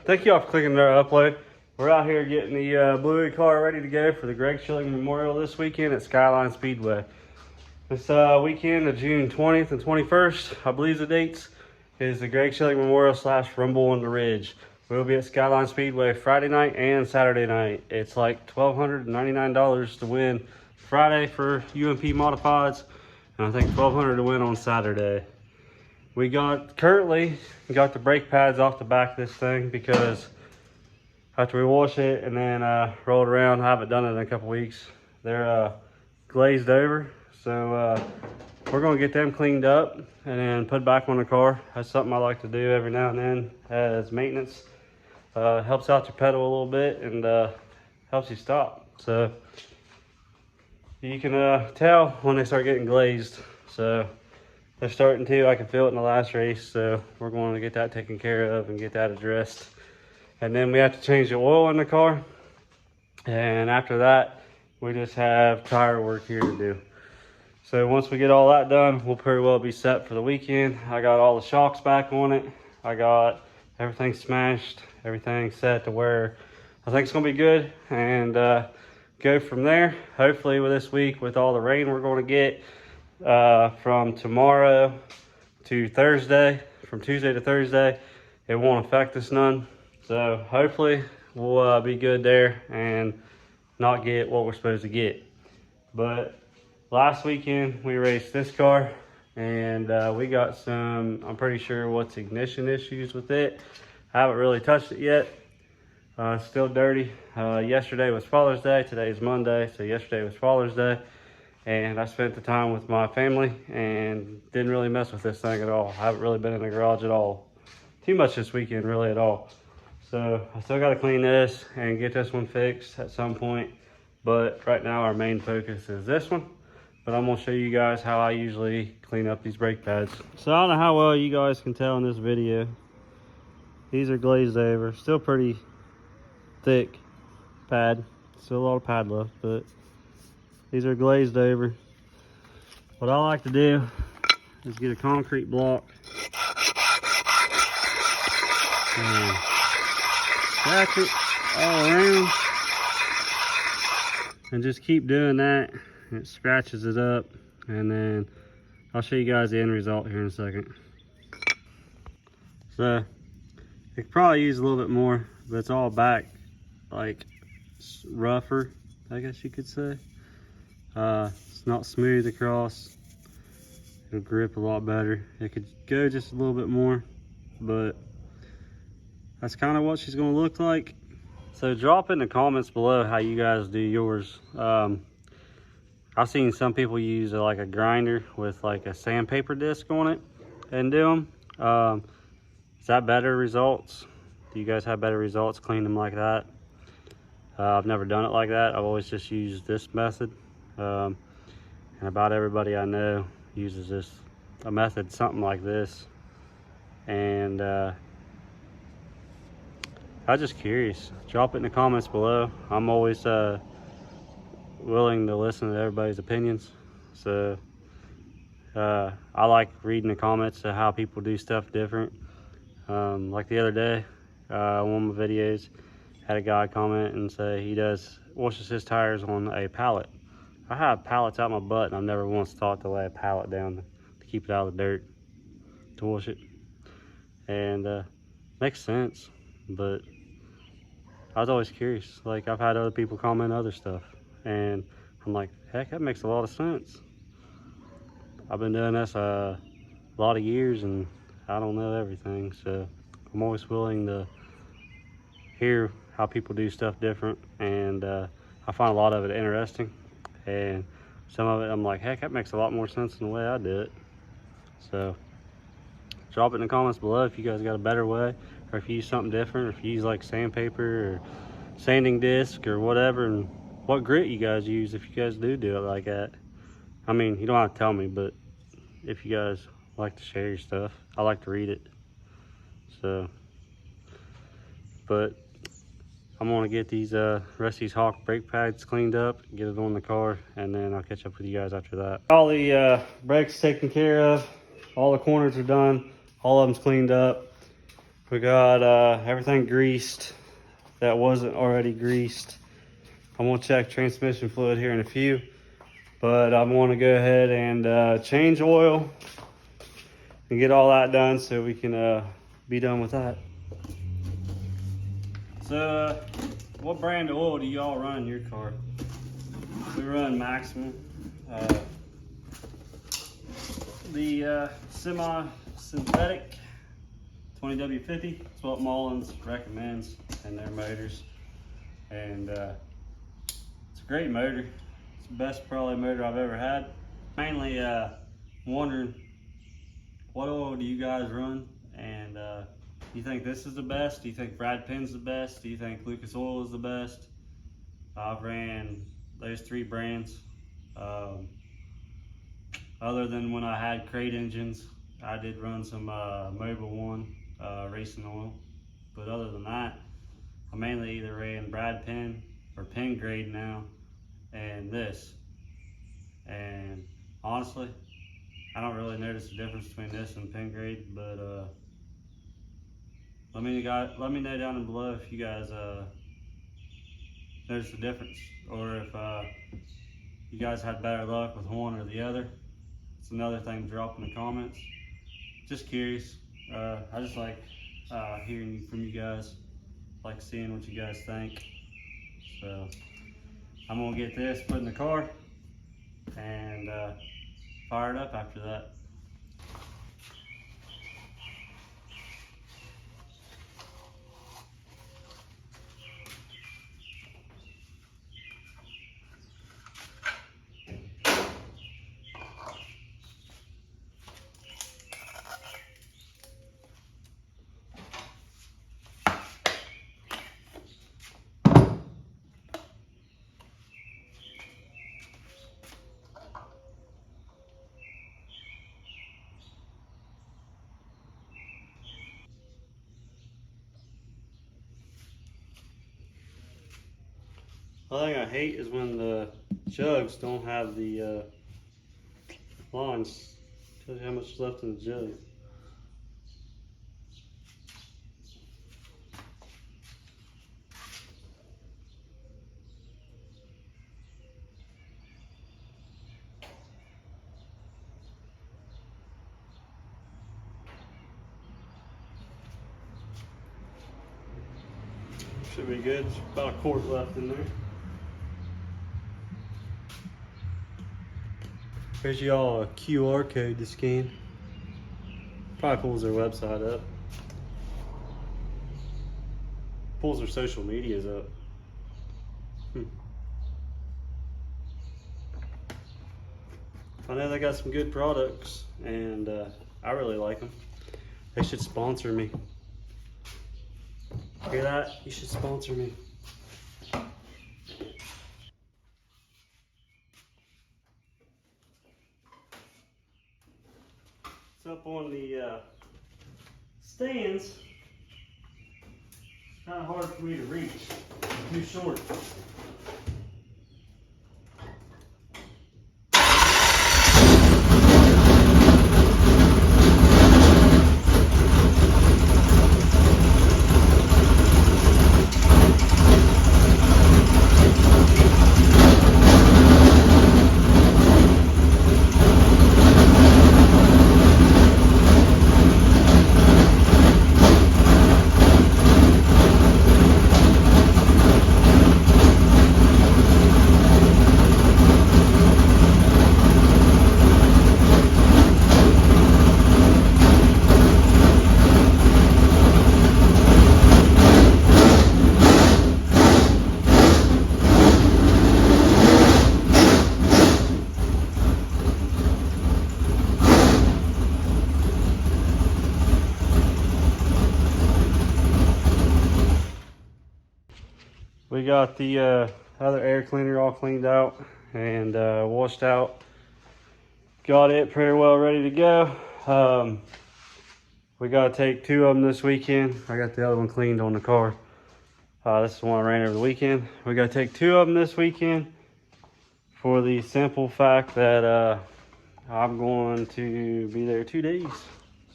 Thank you all for clicking their upload. We're out here getting the Bluey car ready to go for the Greg Schilling Memorial this weekend at Skyline Speedway. This weekend of June 20th and 21st, I believe the dates, is the Greg Schilling Memorial / Rumble on the Ridge. We'll be at Skyline Speedway Friday night and Saturday night. It's like $1,299 to win Friday for UMP Modifieds, and I think $1,200 to win on Saturday. We currently got the brake pads off the back of this thing because after we wash it and then roll it around, I haven't done it in a couple weeks, they're glazed over. So we're gonna get them cleaned up and then put back on the car. That's something I like to do every now and then as maintenance. Helps out your pedal a little bit and helps you stop. So you can tell when they start getting glazed. So they're starting to. I can feel it in the last race. So we're going to get that taken care of and get that addressed. And then we have to change the oil in the car. And after that, we just have tire work here to do. So once we get all that done, we'll pretty well be set for the weekend. I got all the shocks back on it. I got everything smashed, everything set to where I think it's gonna be good, and go from there. Hopefully with this week, with all the rain we're gonna get from tomorrow to Thursday, from Tuesday to Thursday, it won't affect us none. So hopefully we'll be good there and not get what we're supposed to get. But last weekend we raced this car and we got some, I'm pretty sure what's ignition issues with it. I haven't really touched it yet. It's still dirty. Yesterday was Father's Day, today is Monday, so yesterday was Father's Day. And I spent the time with my family and didn't really mess with this thing at all. I haven't really been in the garage at all. Too much this weekend, really, at all. So I still gotta clean this and get this one fixed at some point. But right now our main focus is this one. But I'm gonna show you guys how I usually clean up these brake pads. So I don't know how well you guys can tell in this video. These are glazed over, still pretty thick pad. Still a lot of pad left, but these are glazed over. What I like to do is get a concrete block and scratch it all around and just keep doing that. It scratches it up, and then I'll show you guys the end result here in a second. So it could probably use a little bit more, but it's all back like rougher, I guess you could say. It's not smooth across. It'll grip a lot better. It could go just a little bit more, but that's kind of what she's going to look like. So drop in the comments below how you guys do yours. I've seen some people use like a grinder with like a sandpaper disc on it and do them. Is that better results? Do you guys have better results cleaning them like that? I've never done it like that. I've always just used this method. And about everybody I know uses a method something like this. And I'm just curious. Drop it in the comments below. I'm always willing to listen to everybody's opinions. So I like reading the comments of how people do stuff different. Like the other day, one of my videos had a guy comment and say he washes his tires on a pallet. I have pallets out my butt and I've never once thought to lay a pallet down to keep it out of the dirt to wash it. And makes sense, but I was always curious. Like, I've had other people comment other stuff and I'm like, heck, that makes a lot of sense. I've been doing this a lot of years and I don't know everything, so I'm always willing to hear how people do stuff different, and I find a lot of it interesting, and some of it I'm like, heck, that makes a lot more sense than the way I do it. So drop it in the comments below if you guys got a better way, or if you use something different, or if you use like sandpaper or sanding disc or whatever, and what grit you guys use if you guys do it like that. I mean, you don't have to tell me, but if you guys like to share your stuff, I like to read it. So, but I'm gonna get these rest of these Hawk brake pads cleaned up, get it on the car, and then I'll catch up with you guys after that. All the brakes taken care of, all the corners are done, all of them's cleaned up. We got everything greased that wasn't already greased. I'm gonna check transmission fluid here in a few, but I'm gonna go ahead and change oil and get all that done so we can be done with that. So what brand of oil do y'all run in your car? We run Maximum. The semi-synthetic 20W50. That's what Mullins recommends in their motors. And it's a great motor. It's the best probably motor I've ever had. Mainly wondering, what oil do you guys run? And do you think this is the best? Do you think Brad Penn's the best? Do you think Lucas Oil is the best? I've ran those three brands. Other than when I had crate engines, I did run some Mobil 1 racing oil. But other than that, I mainly either ran Brad Penn or Penn grade now, and this. And honestly, I don't really notice the difference between this and Penn grade, but let me know down below if you guys notice the difference, or if you guys had better luck with one or the other. It's another thing to drop in the comments. Just curious. I just like hearing from you guys, like seeing what you guys think. So I'm gonna get this put in the car and fire it up after that. The thing I hate is when the jugs don't have the lines. Tells you how much is left in the jug. Should be good. There's about a quart left in there. Here's y'all a QR code to scan. Probably pulls their website up. Pulls their social medias up. I know they got some good products, and I really like them. They should sponsor me. Hear that? You should sponsor me. It's up on the stands. It's kind of hard for me to reach. It's too short. We got the other air cleaner all cleaned out and washed out. Got it pretty well ready to go. We got to take two of them this weekend. I got the other one cleaned on the car. This is the one I ran over the weekend. We got to take two of them this weekend for the simple fact that I'm going to be there 2 days.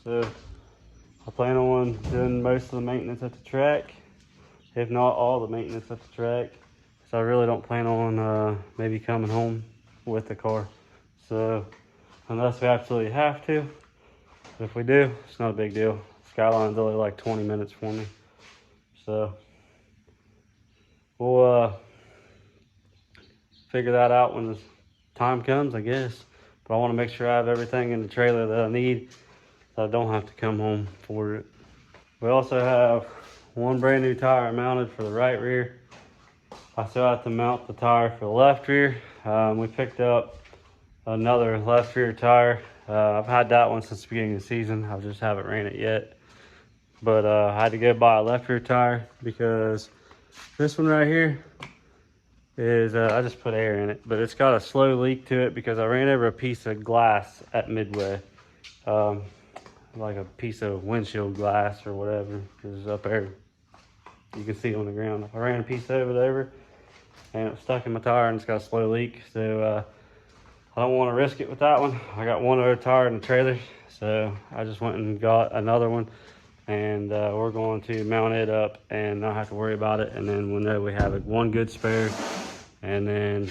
So I plan on doing most of the maintenance at the track, if not all the maintenance at the track. So I really don't plan on maybe coming home with the car. So unless we absolutely have to, if we do, it's not a big deal. Skyline's only like 20 minutes for me. So we'll figure that out when the time comes, I guess. But I want to make sure I have everything in the trailer that I need, so I don't have to come home for it. We also have one brand new tire mounted for the right rear. I still have to mount the tire for the left rear. We picked up another left rear tire. I've had that one since the beginning of the season. I just haven't ran it yet. But I had to go buy a left rear tire because this one right here is, I just put air in it, but it's got a slow leak to it because I ran over a piece of glass at Midway. Like a piece of windshield glass or whatever is up there. You can see it on the ground. I ran a piece of it over and it was stuck in my tire and it's got a slow leak. So I don't want to risk it with that one. I got one other tire in the trailer, so I just went and got another one, and we're going to mount it up and not have to worry about it. And then we'll know we have one good spare, and then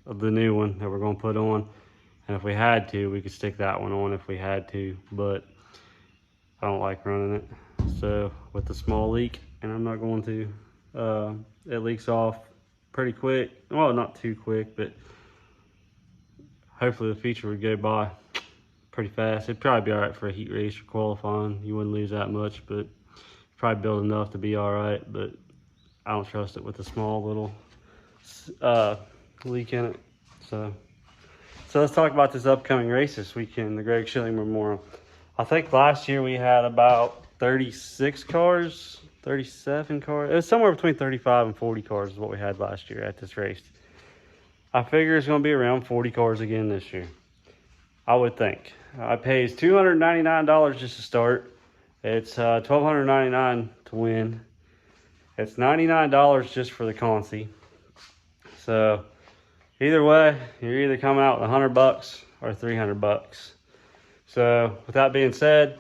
the new one that we're going to put on. And if we had to, we could stick that one on if we had to, but I don't like running it. So with the small leak, and I'm not going to, it leaks off pretty quick. Well, not too quick, but hopefully the feature would go by pretty fast. It'd probably be all right for a heat race or qualifying. You wouldn't lose that much, but probably build enough to be all right. But I don't trust it with a small little leak in it. So let's talk about this upcoming race this weekend, the Greg Schilling Memorial. I think last year we had about 36 cars, 37 cars. It was somewhere between 35 and 40 cars is what we had last year at this race. I figure it's going to be around 40 cars again this year, I would think. It pays $299 just to start. It's $1,299 to win. It's $99 just for the consi. So either way, you're either coming out with $100 or $300. So with that being said,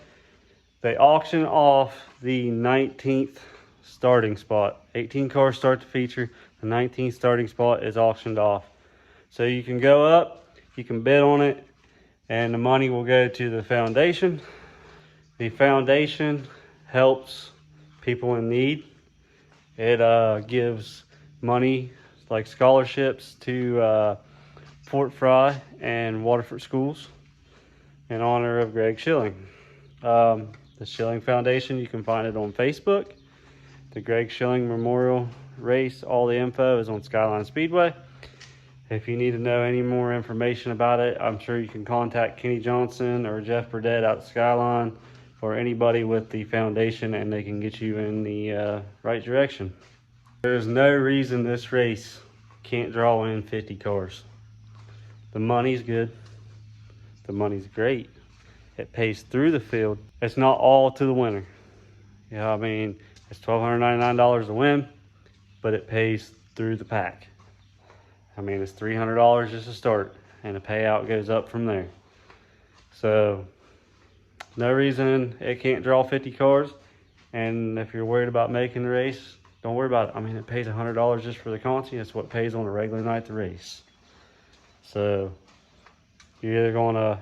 they auction off the 19th starting spot. 18 cars start the feature. The 19th starting spot is auctioned off. So you can go up, you can bid on it, and the money will go to the foundation. The foundation helps people in need. It gives money like scholarships to Fort Fry and Waterford schools in honor of Greg Schilling. The Schilling Foundation, you can find it on Facebook. The Greg Schilling Memorial Race, all the info is on Skyline Speedway. If you need to know any more information about it, I'm sure you can contact Kenny Johnson or Jeff Burdett out at Skyline, or anybody with the foundation, and they can get you in the right direction. There's no reason this race can't draw in 50 cars. The money's good. The money's great. It pays through the field. It's not all to the winner. I mean, it's $1,299 to win, but it pays through the pack. I mean, it's $300 just to start, and the payout goes up from there. So, no reason it can't draw 50 cars. And if you're worried about making the race, don't worry about it. I mean, it pays $100 just for the consi. That's what it pays on a regular night to race. So, you're either going to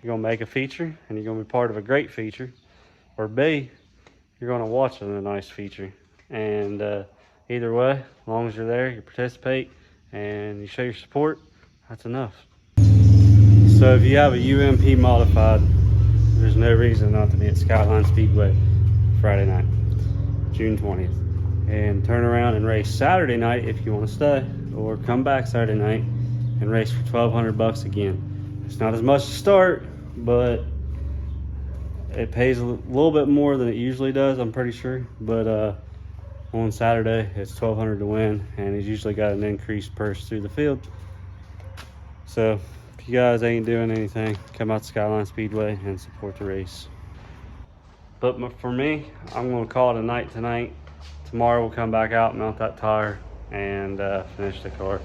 you're going to make a feature, and you're going to be part of a great feature, or B, you're going to watch a nice feature. And either way, as long as you're there, you participate, and you show your support, that's enough. So if you have a UMP modified, there's no reason not to be at Skyline Speedway Friday night, June 20th. And turn around and race Saturday night if you want to stay, or come back Saturday night and race for $1,200 again. It's not as much to start, but it pays a little bit more than it usually does, I'm pretty sure. But on Saturday, it's $1,200 to win, and he's usually got an increased purse through the field. So if you guys ain't doing anything, come out to Skyline Speedway and support the race. But for me, I'm going to call it a night tonight. Tomorrow we'll come back out, mount that tire, and finish the car.